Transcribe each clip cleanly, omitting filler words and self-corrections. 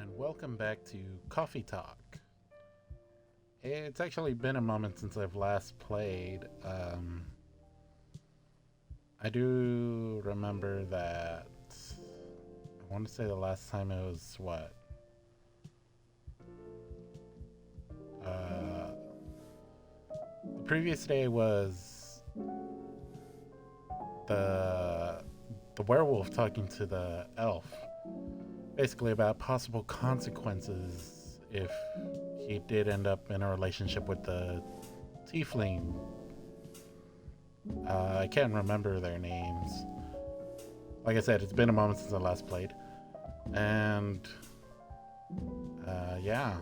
and welcome back to Coffee Talk. It's actually been a moment since I've last played. I do remember that I want to say the last time it was what? The previous day was the werewolf talking to the elf, basically about possible consequences if he did end up in a relationship with the tiefling. I can't remember their names. Like I said, it's been a moment since I last played, and yeah,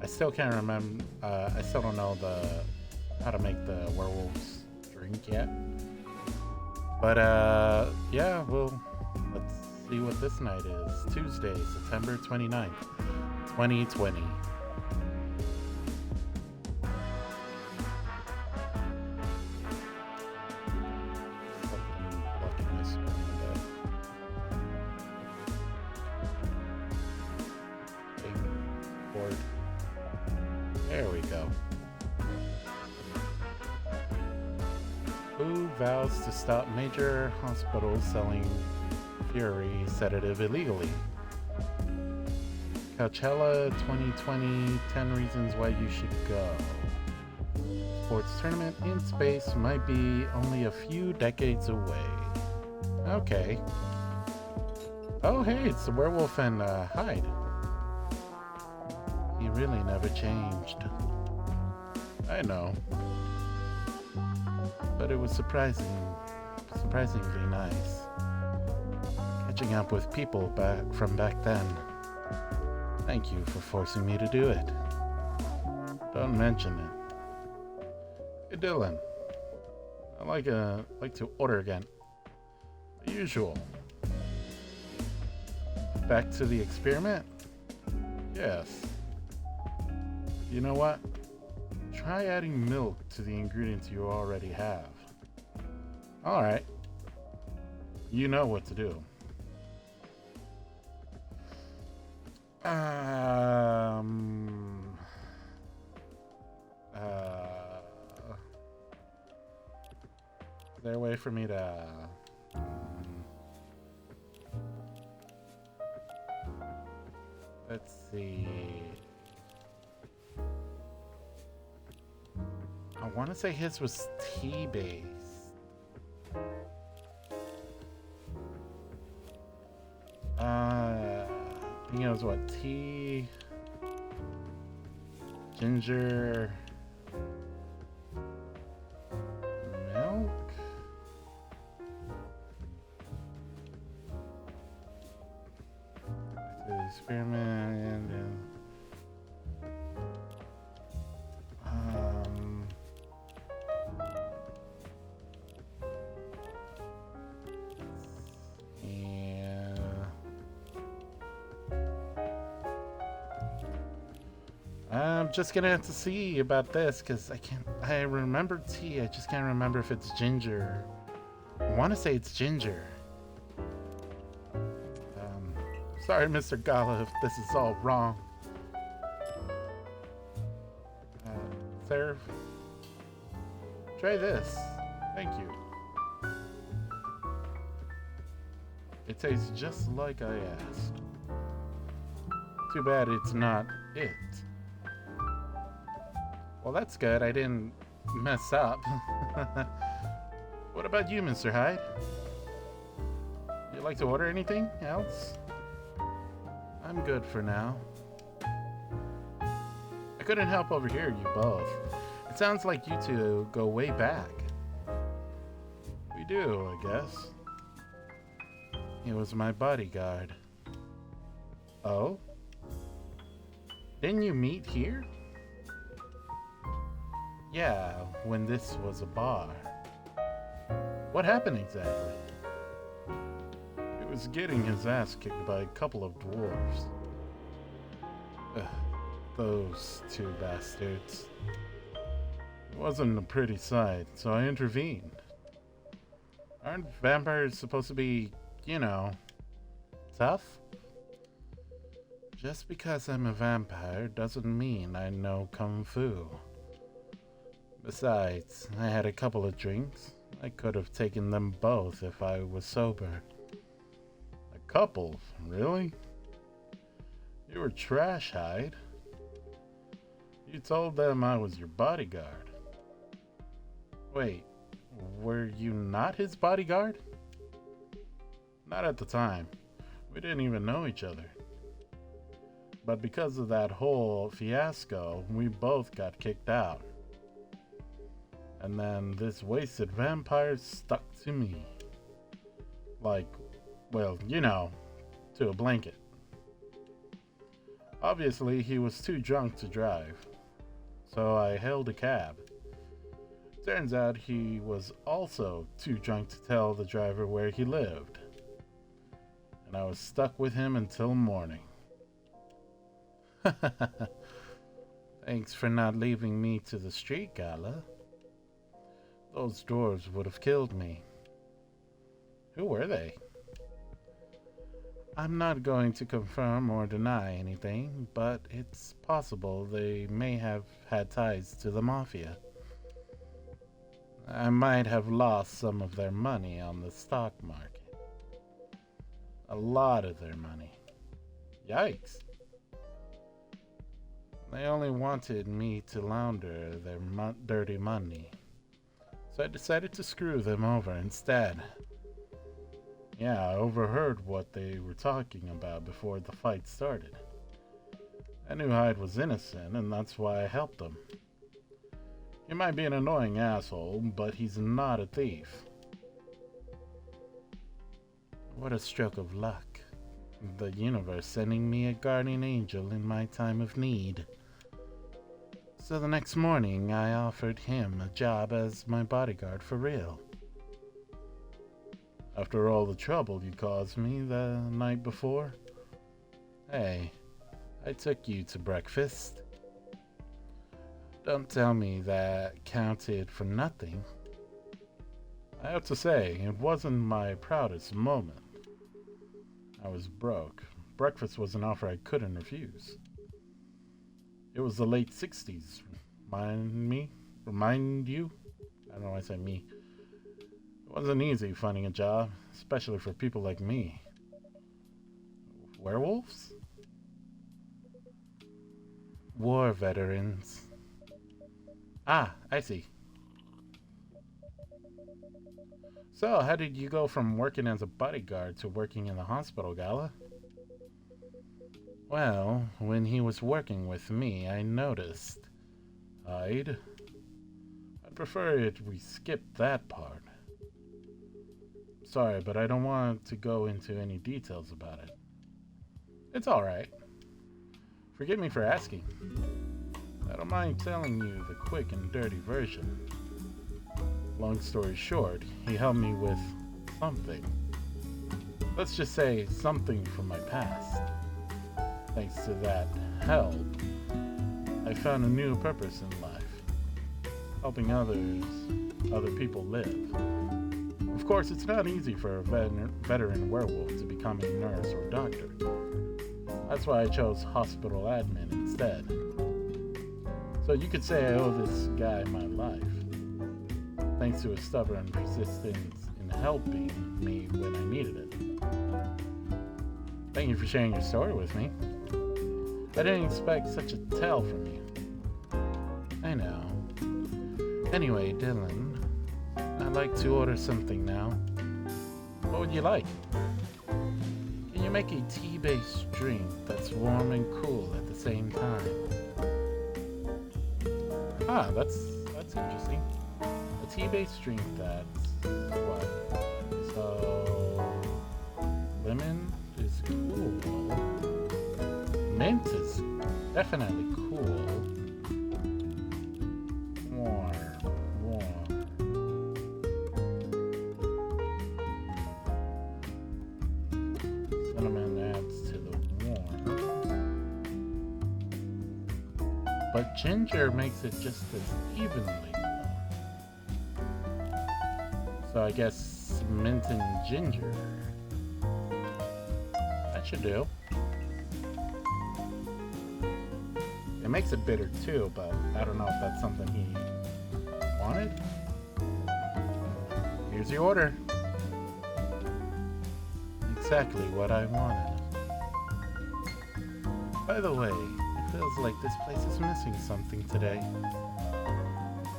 I still can't remember. I still don't know how to make the werewolves drink yet. But yeah, well, let's see what this night is. Tuesday, September 29th, 2020. There we go. Who vows to stop major hospitals selling Fury sedative illegally? Coachella 2020, 10 reasons why you should go. Sports tournament in space might be only a few decades away. Okay. Oh hey, it's the werewolf and Hyde. He really never changed. I know. But it was surprisingly nice. Catching up with people back then. Thank you for forcing me to do it. Don't mention it. Hey Dylan, I'd like to order again. The usual. Back to the experiment? Yes. You know what? Try adding milk to the ingredients you already have. Alright. You know what to do. Is there a way for me to let's see. I want to say his was tea based. I think it was what? Tea, ginger, milk. To experiment and I'm just gonna have to see about this because I remember tea, I just can't remember if it's ginger. I want to say it's ginger. Sorry, Mr. Gala, if this is all wrong. Serve. Try this. Thank you. It tastes just like I asked. Too bad it's not it. Well, that's good. I didn't mess up. What about you, Mr. Hyde? You like to order anything else? I'm good for now. I couldn't help overhear you both. It sounds like you two go way back. We do, I guess. He was my bodyguard. Oh? Didn't you meet here? Yeah, when this was a bar. What happened exactly? He was getting his ass kicked by a couple of dwarves. Ugh, those two bastards. It wasn't a pretty sight, so I intervened. Aren't vampires supposed to be, tough? Just because I'm a vampire doesn't mean I know Kung Fu. Besides, I had a couple of drinks. I could have taken them both if I was sober. A couple? Really? You were trash, Hyde. You told them I was your bodyguard. Wait, were you not his bodyguard? Not at the time. We didn't even know each other. But because of that whole fiasco, we both got kicked out. And then this wasted vampire stuck to me. Like, well, you know, to a blanket. Obviously, he was too drunk to drive, so I hailed a cab. Turns out he was also too drunk to tell the driver where he lived. And I was stuck with him until morning. Thanks for not leaving me to the street, Gala. Those dwarves would have killed me. Who were they? I'm not going to confirm or deny anything, but it's possible they may have had ties to the Mafia. I might have lost some of their money on the stock market. A lot of their money. Yikes. They only wanted me to launder their dirty money. So I decided to screw them over instead. Yeah, I overheard what they were talking about before the fight started. I knew Hyde was innocent, and that's why I helped him. He might be an annoying asshole, but he's not a thief. What a stroke of luck. The universe sending me a guardian angel in my time of need. So the next morning, I offered him a job as my bodyguard for real. After all the trouble you caused me the night before? Hey, I took you to breakfast. Don't tell me that counted for nothing. I have to say, it wasn't my proudest moment. I was broke. Breakfast was an offer I couldn't refuse. It was the late 60s. Remind you? I don't know why I say me. It wasn't easy finding a job, especially for people like me. Werewolves? War veterans. Ah, I see. So, how did you go from working as a bodyguard to working in the hospital, Gala? Well, when he was working with me, I noticed. I'd prefer if we skipped that part. Sorry, but I don't want to go into any details about it. It's alright. Forgive me for asking. I don't mind telling you the quick and dirty version. Long story short, he helped me with something. Let's just say something from my past. Thanks to that help, I found a new purpose in life. Helping other people live. Of course, it's not easy for a veteran werewolf to become a nurse or doctor. That's why I chose hospital admin instead. So you could say I owe this guy my life. Thanks to his stubborn persistence in helping me when I needed it. Thank you for sharing your story with me. I didn't expect such a tale from you. I know. Anyway, Dylan, I'd like to order something now. What would you like? Can you make a tea-based drink that's warm and cool at the same time? Ah, that's interesting. A tea-based drink that's what? So lemon is cool. Mint is definitely cool. Warm. Cinnamon adds to the warm. But ginger makes it just as evenly warm. So I guess mint and ginger. That should do. It makes it bitter too, but I don't know if that's something he wanted. Here's your order. Exactly what I wanted. By the way, it feels like this place is missing something today.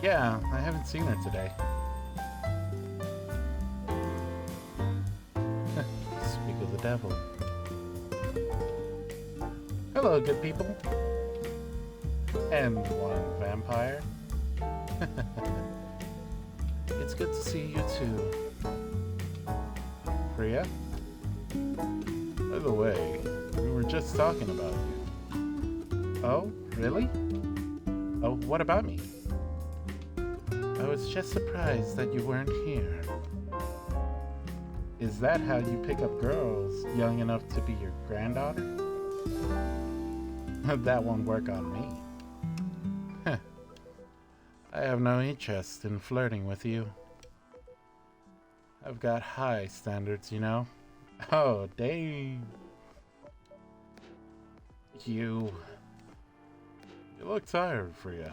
Yeah, I haven't seen her today. Speak of the devil. Hello, good people. And one vampire. It's good to see you too. Freya? By the way, we were just talking about you. Oh, really? Oh, what about me? I was just surprised that you weren't here. Is that how you pick up girls young enough to be your granddaughter? That won't work on me. I have no interest in flirting with you. I've got high standards, you know. Oh, dang. You look tired, Freya.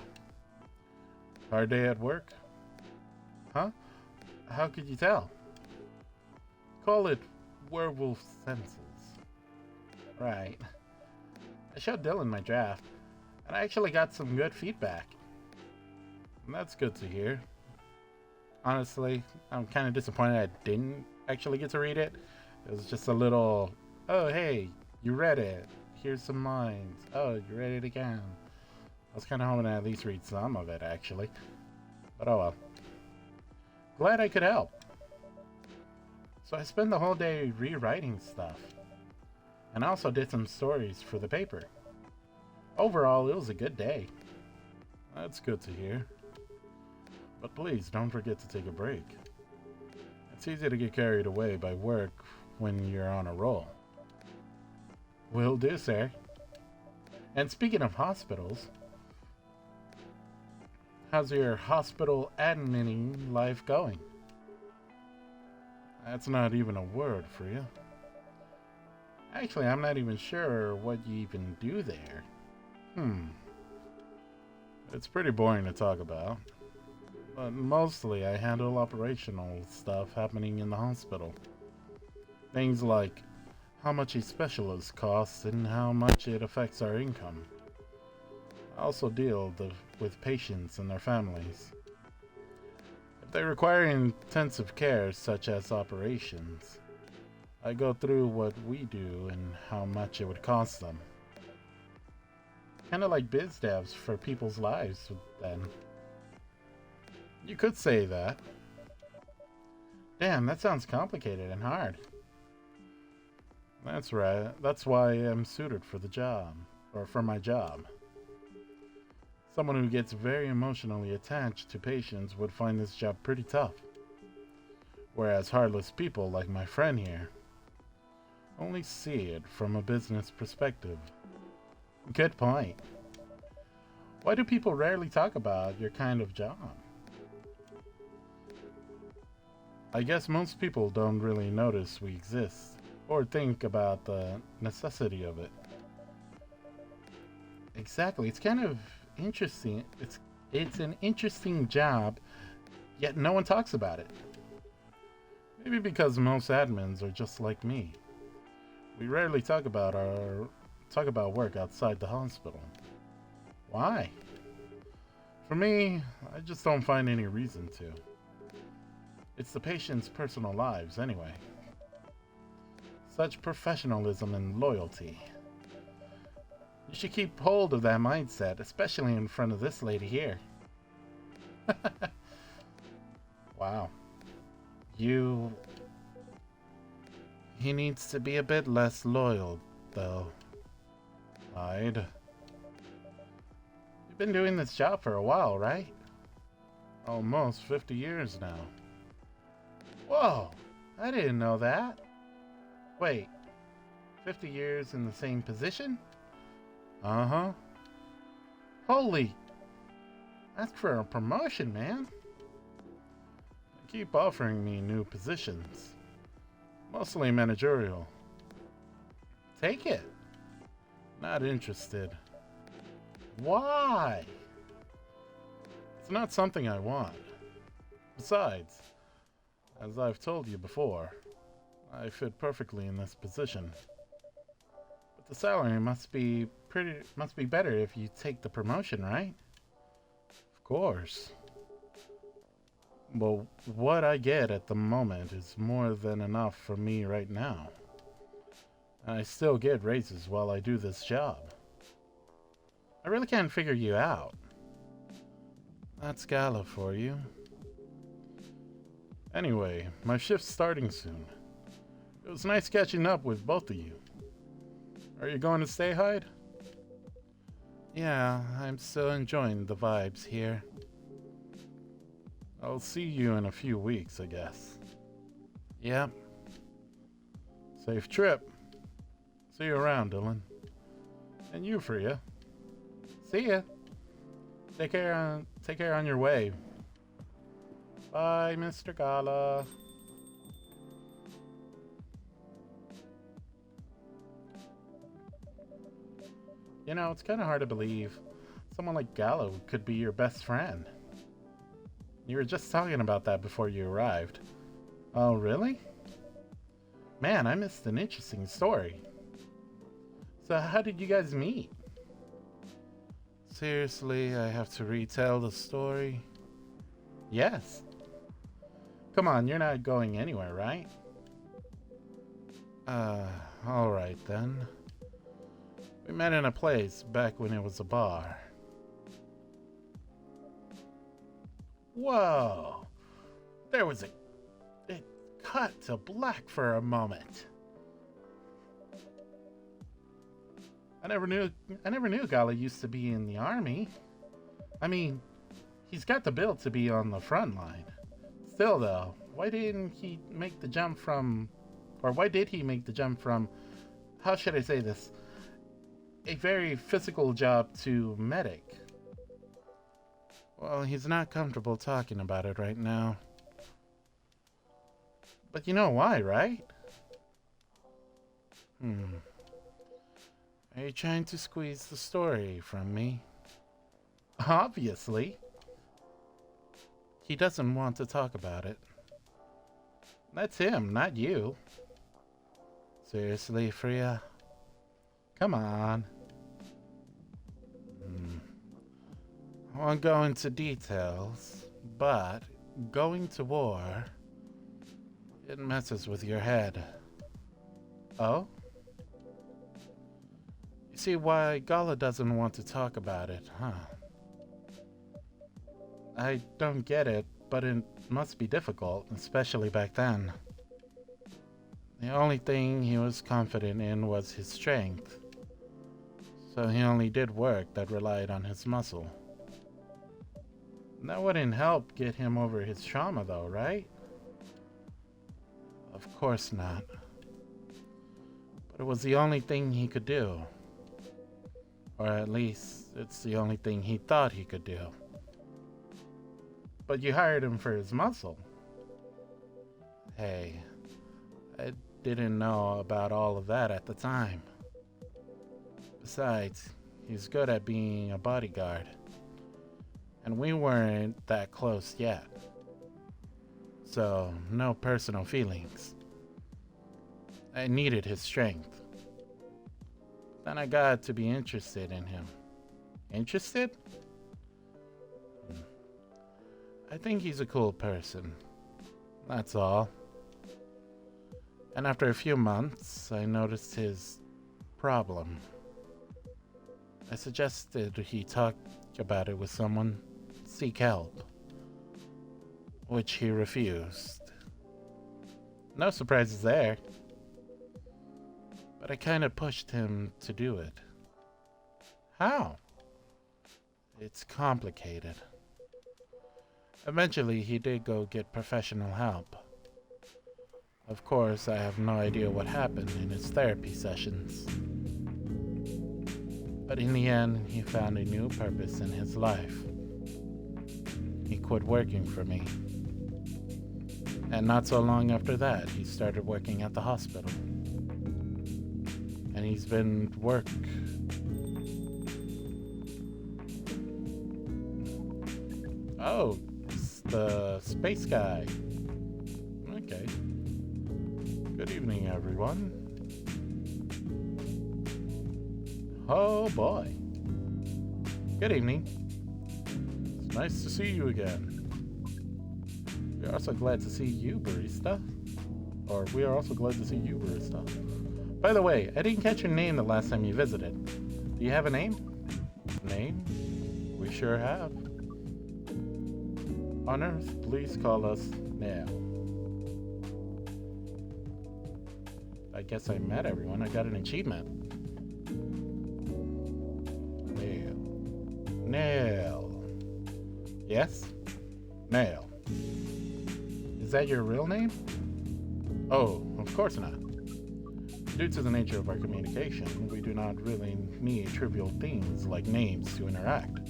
Hard day at work? Huh? How could you tell? Call it werewolf senses. Right. I showed Dylan my draft, and I actually got some good feedback. And that's good to hear. Honestly, I'm kind of disappointed I didn't actually get to read it. It was just a little, oh hey, you read it. Here's some lines. Oh, you read it again. I was kind of hoping to at least read some of it, actually. But oh well. Glad I could help. So I spent the whole day rewriting stuff. And I also did some stories for the paper. Overall, it was a good day. That's good to hear. But please, don't forget to take a break. It's easy to get carried away by work when you're on a roll. Will do, sir. And speaking of hospitals, how's your hospital adminning life going? That's not even a word for you. Actually, I'm not even sure what you even do there. It's pretty boring to talk about. But mostly I handle operational stuff happening in the hospital. Things like how much a specialist costs and how much it affects our income. I also deal with patients and their families. If they require intensive care such as operations, I go through what we do and how much it would cost them. Kinda like biz devs for people's lives then. You could say that. Damn, that sounds complicated and hard. That's right. That's why I'm suited for the job. Or for my job. Someone who gets very emotionally attached to patients would find this job pretty tough. Whereas heartless people like my friend here only see it from a business perspective. Good point. Why do people rarely talk about your kind of job? I guess most people don't really notice we exist, or think about the necessity of it. Exactly, it's kind of interesting. It's an interesting job, yet no one talks about it. Maybe because most admins are just like me. We rarely talk about work outside the hospital. Why? For me, I just don't find any reason to. It's the patient's personal lives, anyway. Such professionalism and loyalty. You should keep hold of that mindset, especially in front of this lady here. Wow. He needs to be a bit less loyal, though. Lied. You've been doing this job for a while, right? Almost 50 years now. Whoa! I didn't know that. Wait, 50 years in the same position? Uh-huh. Holy! That's for a promotion, man. They keep offering me new positions. Mostly managerial. Take it. Not interested. Why? It's not something I want. Besides, as I've told you before, I fit perfectly in this position. But the salary must be better if you take the promotion, right? Of course. Well, what I get at the moment is more than enough for me right now. I still get raises while I do this job. I really can't figure you out. That's Gala for you. Anyway, my shift's starting soon. It was nice catching up with both of you. Are you going to stay, Hyde? Yeah, I'm still enjoying the vibes here. I'll see you in a few weeks, I guess. Yep. Safe trip. See you around, Dylan. And you, Freya. See ya. Take care on your way. Bye, Mr. Gala. You know, it's kind of hard to believe someone like Gala could be your best friend. You were just talking about that before you arrived. Oh, really? Man, I missed an interesting story. So how did you guys meet? Seriously, I have to retell the story? Yes. Come on, you're not going anywhere, right? Alright then. We met in a place back when it was a bar. Whoa! There was it cut to black for a moment. I never knew Gala used to be in the army. I mean, he's got the build to be on the front line. Still though, why did he make the jump from, how should I say this, a very physical job to medic? Well, he's not comfortable talking about it right now. But you know why, right? Are you trying to squeeze the story from me? Obviously. He doesn't want to talk about it. That's him, not you. Seriously, Freya? Come on. I won't go into details, but going to war, it messes with your head. Oh? You see why Gala doesn't want to talk about it, huh? I don't get it, but it must be difficult, especially back then. The only thing he was confident in was his strength, so he only did work that relied on his muscle. That wouldn't help get him over his trauma though, right? Of course not. But it was the only thing he could do. Or at least, it's the only thing he thought he could do. But you hired him for his muscle. Hey, I didn't know about all of that at the time. Besides, he's good at being a bodyguard. And we weren't that close yet. So, no personal feelings. I needed his strength. Then I got to be interested in him. Interested? I think he's a cool person. That's all. And after a few months, I noticed his problem. I suggested he talk about it with someone, seek help, which he refused. No surprises there. But I kind of pushed him to do it. How? It's complicated. Eventually, he did go get professional help. Of course, I have no idea what happened in his therapy sessions. But in the end, he found a new purpose in his life. He quit working for me. And not so long after that, he started working at the hospital. And he's been Oh, it's the space guy. Okay. Good evening, everyone. Oh boy. Good evening. It's nice to see you again. We are also glad to see you, barista. Or we are also glad to see you, barista. By the way, I didn't catch your name the last time you visited. Do you have a name? Name? We sure have. On Earth, please call us Nail. I guess I met everyone. I got an achievement. Nail. Nail. Yes? Nail. Is that your real name? Oh, of course not. Due to the nature of our communication, we do not really need trivial things like names to interact.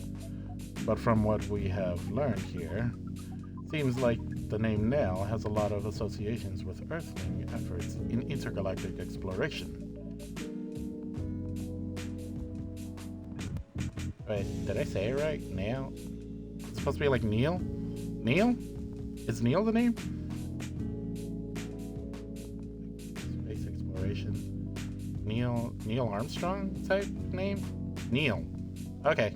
But from what we have learned here, seems like the name Nail has a lot of associations with Earthling efforts in intergalactic exploration. Wait, did I say it right? Nail? It's supposed to be like Neil? Neil? Is Neil the name? Space exploration. Neil Armstrong type name? Neil. Okay.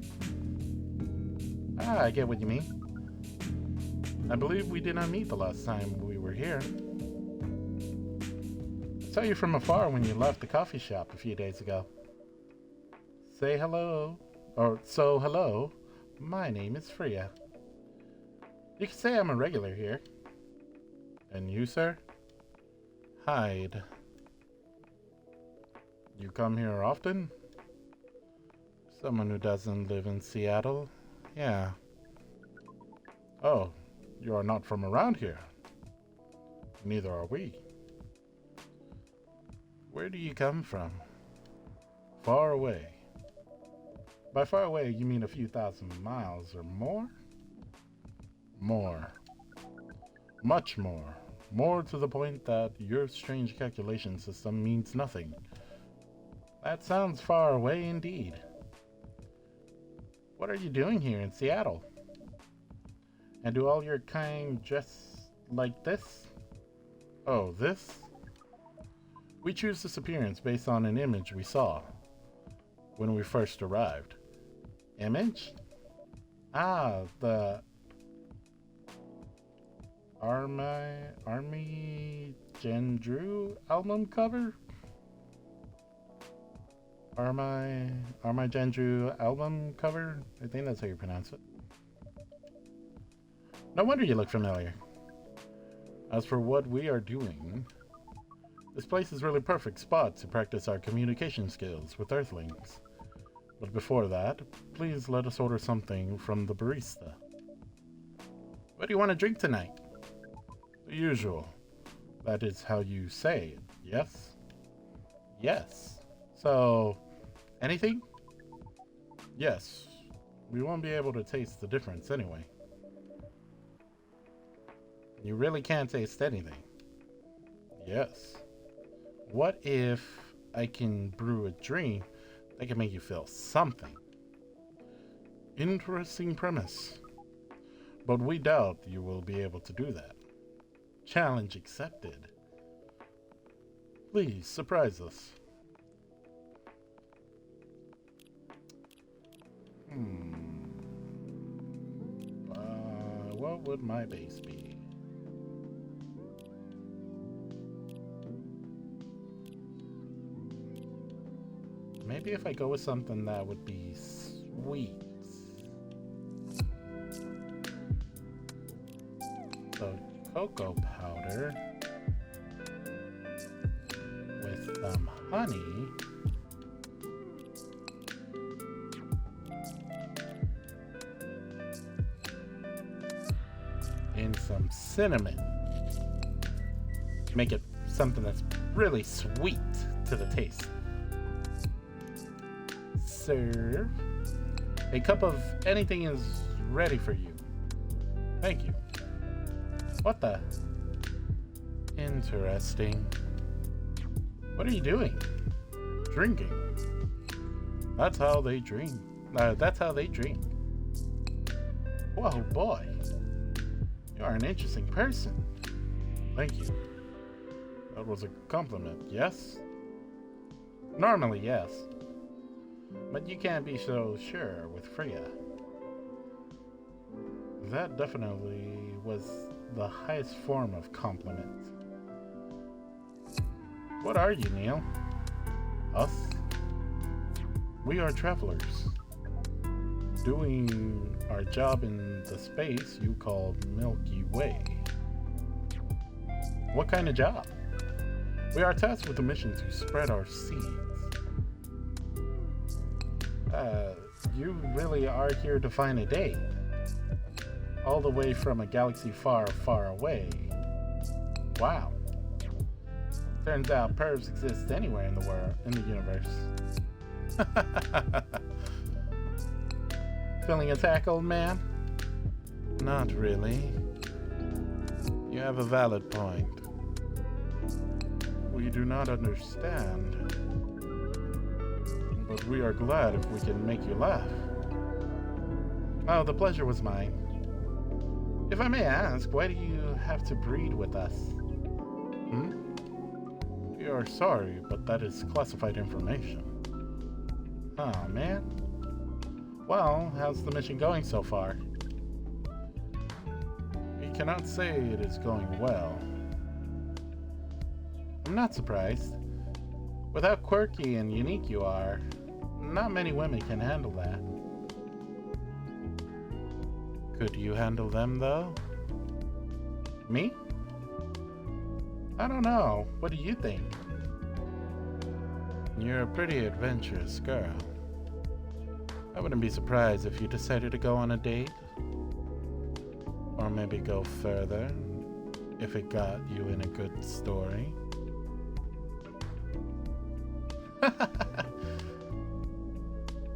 I get what you mean. I believe we did not meet the last time we were here. I saw you from afar when you left the coffee shop a few days ago. Say hello. Hello. My name is Freya. You can say I'm a regular here. And you, sir? Hyde. You come here often? Someone who doesn't live in Seattle? Yeah. Oh, you are not from around here. Neither are we. Where do you come from? Far away. By far away, you mean a few thousand miles or more? More. Much more. More to the point that your strange calculation system means nothing. That sounds far away indeed. What are you doing here in Seattle? And do all your kind dress like this? Oh, this? We choose this appearance based on an image we saw when we first arrived. Image? Ah, the Army Gendrew album cover? Army Gendrew album cover? I think that's how you pronounce it. No wonder you look familiar. As for what we are doing, this place is really perfect spot to practice our communication skills with Earthlings. But before that, please let us order something from the barista. What do you want to drink tonight? The usual. That is how you say it, yes? Yes. So, anything? Yes. We won't be able to taste the difference anyway. You really can't taste anything. Yes. What if I can brew a drink that can make you feel something? Interesting premise. But we doubt you will be able to do that. Challenge accepted. Please surprise us. What would my base be? Maybe if I go with something that would be sweet. So, cocoa powder with some honey. And some cinnamon. Make it something that's really sweet to the taste. Serve. A cup of anything is ready for you. Thank you. What the? Interesting. What are you doing? Drinking. That's how they drink. That's how they drink. Whoa, boy. You are an interesting person. Thank you. That was a compliment, yes? Normally, yes. But you can't be so sure with Freya. That definitely was the highest form of compliment. What are you, Neil? Us? We are travelers, doing our job in the space you call Milky Way. What kind of job? We are tasked with a mission to spread our seeds. You really are here to find a date. All the way from a galaxy far, far away. Wow. Turns out pervs exist anywhere in the world, in the universe. Feeling attacked, old man? Not really. You have a valid point. We do not understand. But we are glad if we can make you laugh. Oh, the pleasure was mine. If I may ask, why do you have to breed with us? We are sorry, but that is classified information. Oh, man. Well, how's the mission going so far? We cannot say it is going well. I'm not surprised. With how quirky and unique you are, not many women can handle that. Could you handle them, though? Me? I don't know. What do you think? You're a pretty adventurous girl. I wouldn't be surprised if you decided to go on a date. Or maybe go further, if it got you in a good story.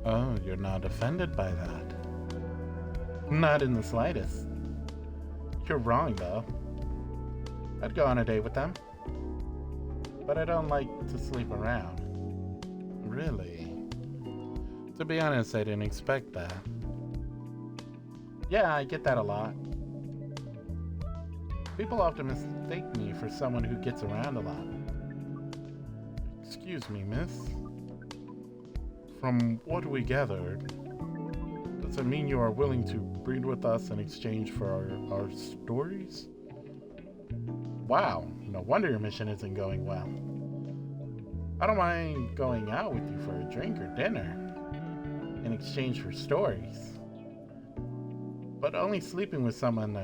Oh, you're not offended by that? Not in the slightest. You're wrong, though. I'd go on a date with them. But I don't like to sleep around. Really? To be honest, I didn't expect that. Yeah, I get that a lot. People often mistake me for someone who gets around a lot. Excuse me, miss. From what we gathered, does it mean you are willing to breed with us in exchange for our stories? Wow, no wonder your mission isn't going well. I don't mind going out with you for a drink or dinner in exchange for stories. But I'll only sleep with someone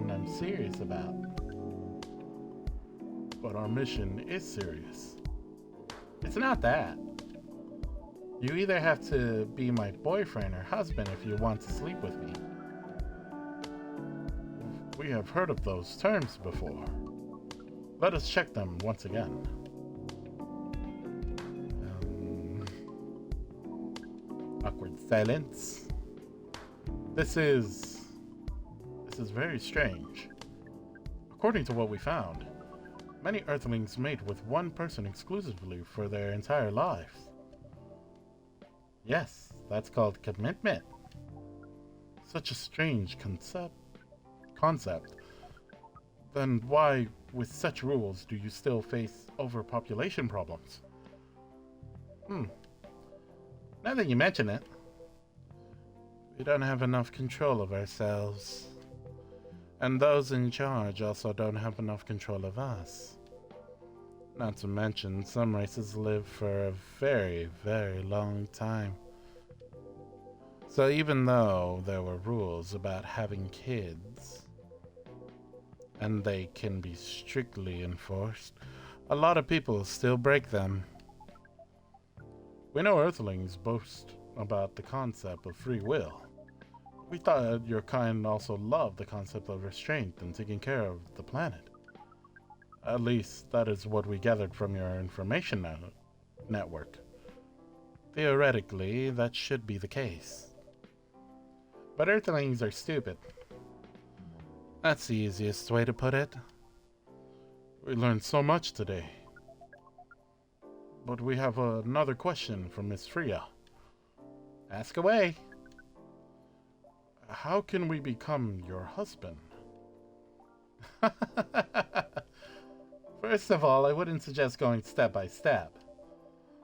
I'm serious about. But our mission is serious. It's not that. You either have to be my boyfriend or husband if you want to sleep with me. We have heard of those terms before. Let us check them once again. Awkward silence. This is very strange. According to what we found, many Earthlings mate with one person exclusively for their entire lives. Yes, that's called commitment. Such a strange concept. Then why, with such rules, do you still face overpopulation problems? Now that you mention it, we don't have enough control of ourselves. And those in charge also don't have enough control of us. Not to mention, some races live for a very, very long time. So even though there were rules about having kids, and they can be strictly enforced, a lot of people still break them. We know Earthlings boast about the concept of free will. We thought your kind also loved the concept of restraint and taking care of the planet. At least, that is what we gathered from your information network. Theoretically, that should be the case. But Earthlings are stupid. That's the easiest way to put it. We learned so much today. But we have another question from Miss Freya. Ask away. How can we become your husband? First of all, I wouldn't suggest going step by step.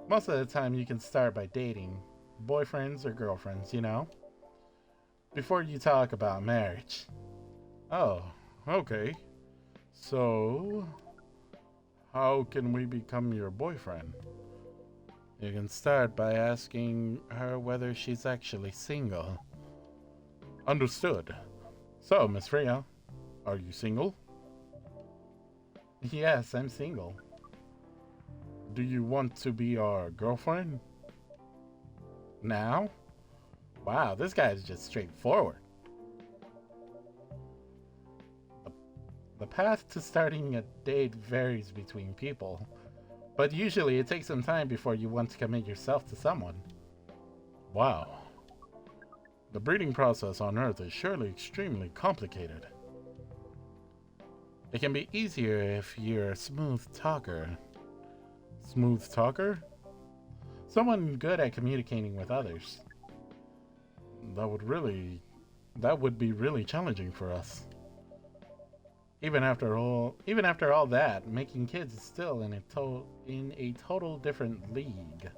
Most of the time, you can start by dating boyfriends or girlfriends, you know? Before you talk about marriage. Oh, okay. So, how can we become your boyfriend? You can start by asking her whether she's actually single. Understood. So, Miss Freya, are you single? Yes, I'm single. Do you want to be our girlfriend? Now? Wow, this guy is just straightforward. The path to starting a date varies between people, but usually it takes some time before you want to commit yourself to someone. Wow. The breeding process on Earth is surely extremely complicated. It can be easier if you're a smooth talker. Smooth talker? Someone good at communicating with others. That would be really challenging for us. Even after all that, making kids is still in a total different league.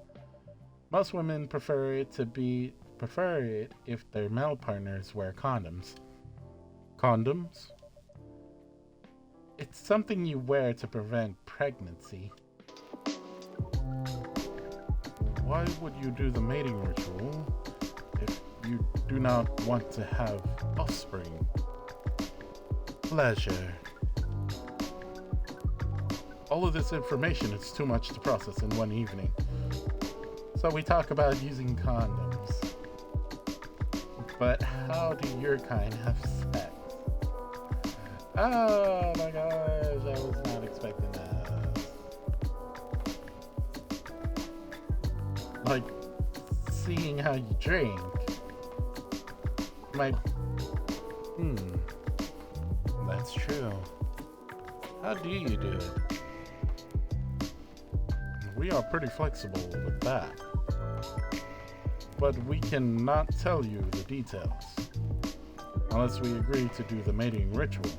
Most women prefer it if their male partners wear condoms. Condoms? It's something you wear to prevent pregnancy. Why would you do the mating ritual if you do not want to have offspring? Pleasure. All of this information is too much to process in one evening. So we talk about using condoms. But how do your kind have sex? Oh my gosh, I was not expecting that. Like, seeing how you drink. That's true. How do you do it? We are pretty flexible with that. But we cannot tell you the details. Unless we agree to do the mating ritual.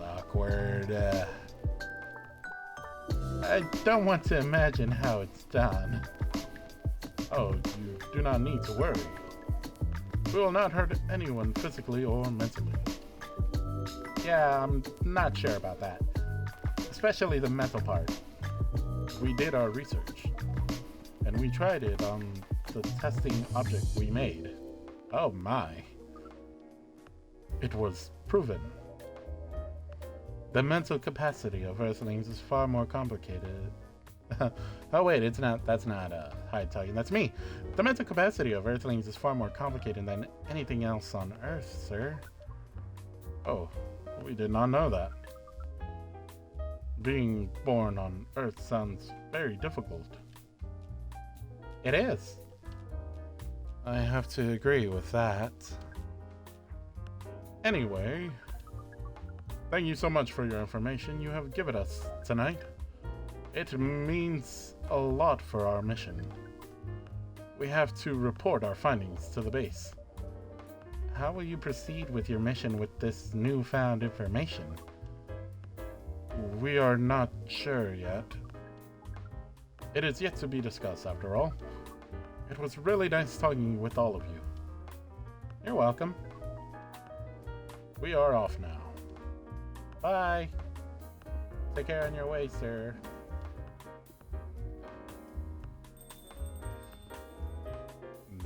Awkward. I don't want to imagine how it's done. Oh, you do not need to worry. We will not hurt anyone physically or mentally. Yeah, I'm not sure about that. Especially the mental part. We did our research. And we tried it on the testing object we made. Oh my. It was proven. The mental capacity of Earthlings is far more complicated. Oh wait, that's not Hyde talking, that's me. The mental capacity of Earthlings is far more complicated than anything else on Earth, sir. Oh, we did not know that. Being born on Earth sounds very difficult. It is. I have to agree with that. Anyway, thank you so much for your information you have given us tonight. It means a lot for our mission. We have to report our findings to the base. How will you proceed with your mission with this newfound information? We are not sure yet. It is yet to be discussed, after all. It was really nice talking with all of you. You're welcome. We are off now. Bye. Take care on your way, sir.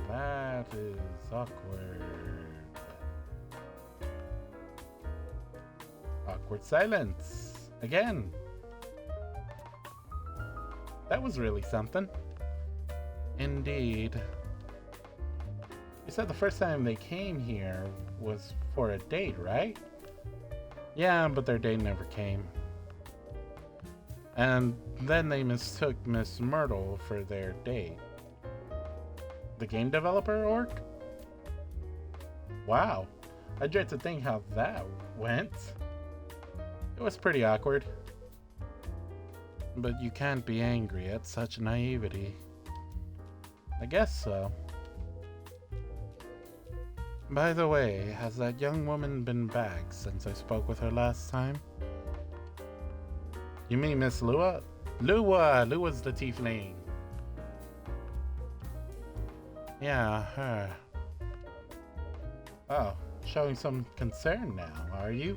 That is awkward. Awkward silence. Again. That was really something. Indeed. You said the first time they came here was for a date, right? Yeah, but their date never came. And then they mistook Miss Myrtle for their date. The game developer orc? Wow. I dread to think how that went. It was pretty awkward. But you can't be angry at such naivety. I guess so. By the way, has that young woman been back since I spoke with her last time? You mean Miss Lua? Lua's the tiefling. Yeah, her. Oh, showing some concern now, are you?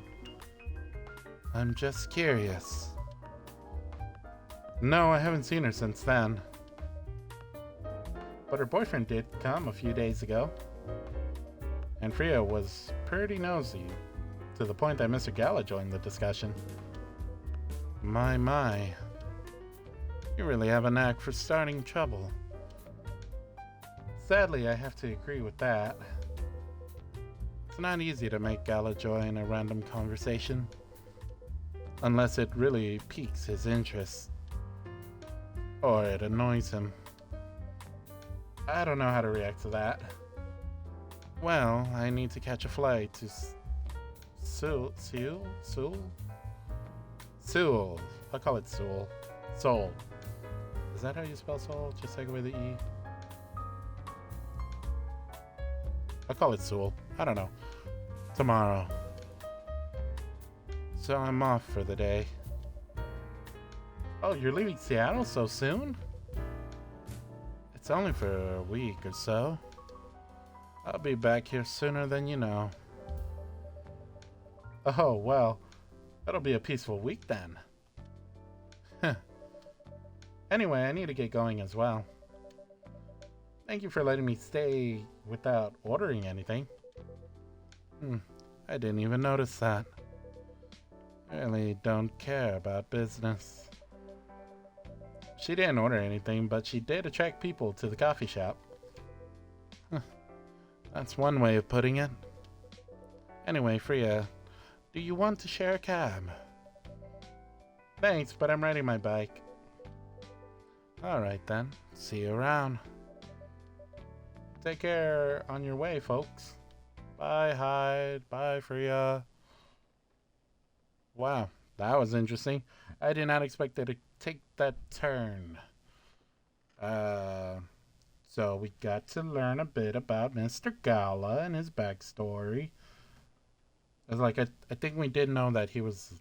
I'm just curious. No, I haven't seen her since then. But her boyfriend did come a few days ago. And Freya was pretty nosy, to the point that Mr. Gala joined the discussion. My. You really have a knack for starting trouble. Sadly, I have to agree with that. It's not easy to make Gala join a random conversation, unless it really piques his interest, or it annoys him. I don't know how to react to that. Well, I need to catch a flight to Seoul? I'll call it Seoul. Seoul. Is that how you spell Seoul? Just take away the E? I'll call it Seoul. I don't know. Tomorrow. So I'm off for the day. Oh, you're leaving Seattle so soon? It's only for a week or so. I'll be back here sooner than you know. Oh, well, that'll be a peaceful week then. Anyway, I need to get going as well. Thank you for letting me stay without ordering anything. I didn't even notice that. I really don't care about business. She didn't order anything, but she did attract people to the coffee shop. That's one way of putting it. Anyway, Freya, do you want to share a cab? Thanks, but I'm riding my bike. Alright then, see you around. Take care on your way, folks. Bye, Hyde. Bye, Freya. Wow, that was interesting. I did not expect it to take that turn. So we got to learn a bit about Mr. Gala and his backstory. It's like I think we did know that he was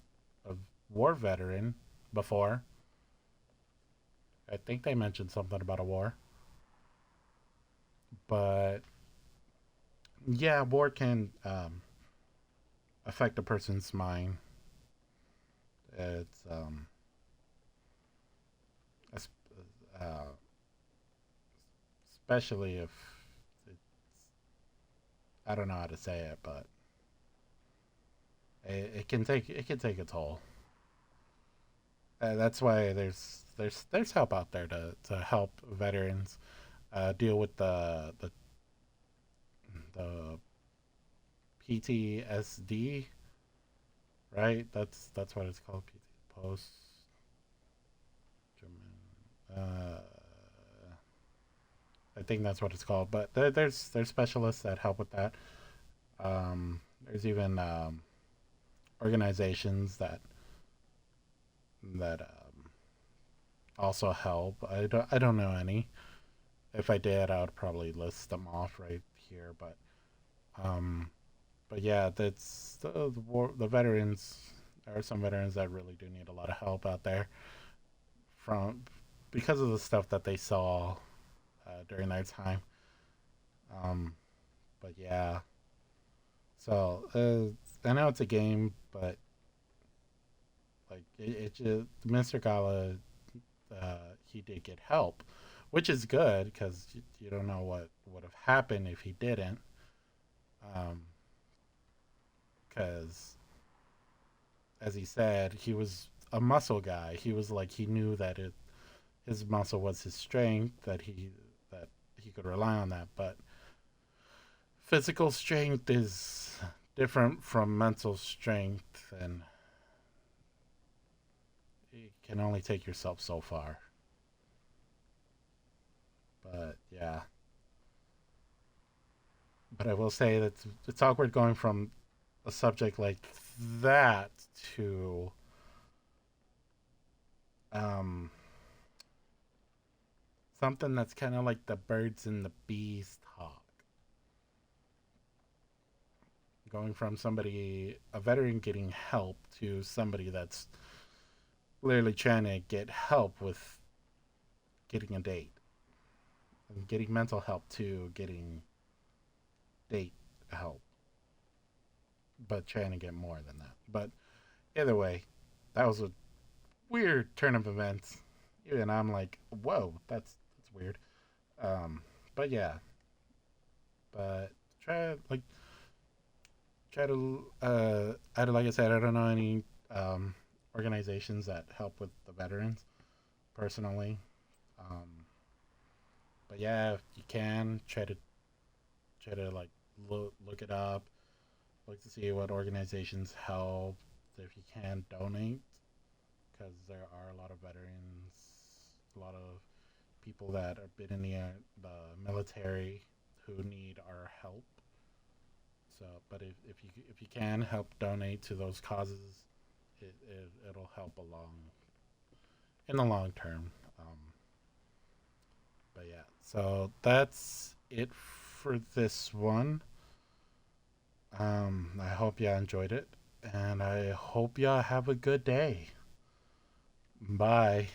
a war veteran before. I think they mentioned something about a war. But yeah, war can affect a person's mind. It's uh, especially if it's, I don't know how to say it, but it can take a toll. That's why there's help out there to help veterans deal with the PTSD, right? That's what it's called. Post. I think that's what it's called. But there's specialists that help with that. There's even organizations that also help. I don't know any. If I did, I would probably list them off right here. Um, but yeah, that's the veterans. There are some veterans that really do need a lot of help out there from because of the stuff that they saw during their time. Um, but yeah, so I know it's a game, but like it just Mr. Gala, he did get help, which is good because you don't know what would have happened if he didn't. Um, because as he said, he was a muscle guy. He was like he knew that his muscle was his strength, that he could rely on that. But physical strength is different from mental strength, and you can only take yourself so far. But yeah, but I will say that it's awkward going from a subject like that to um, something that's kind of like the birds and the bees talk. Going from a veteran getting help, to somebody that's literally trying to get help with getting a date, and getting mental help to getting date help, but trying to get more than that. But either way, that was a weird turn of events. Even I'm like, whoa, that's weird. Um, but yeah, but try like try to like I said, I don't know any organizations that help with the veterans personally. Um, but yeah, if you can try to like look it up, look to see what organizations help. If you can donate, because there are a lot of veterans, a lot of people that have been in the military who need our help. So, but if you can help donate to those causes, it'll help along in the long term. But yeah, so that's it for this one. I hope y'all enjoyed it, and I hope y'all have a good day. Bye.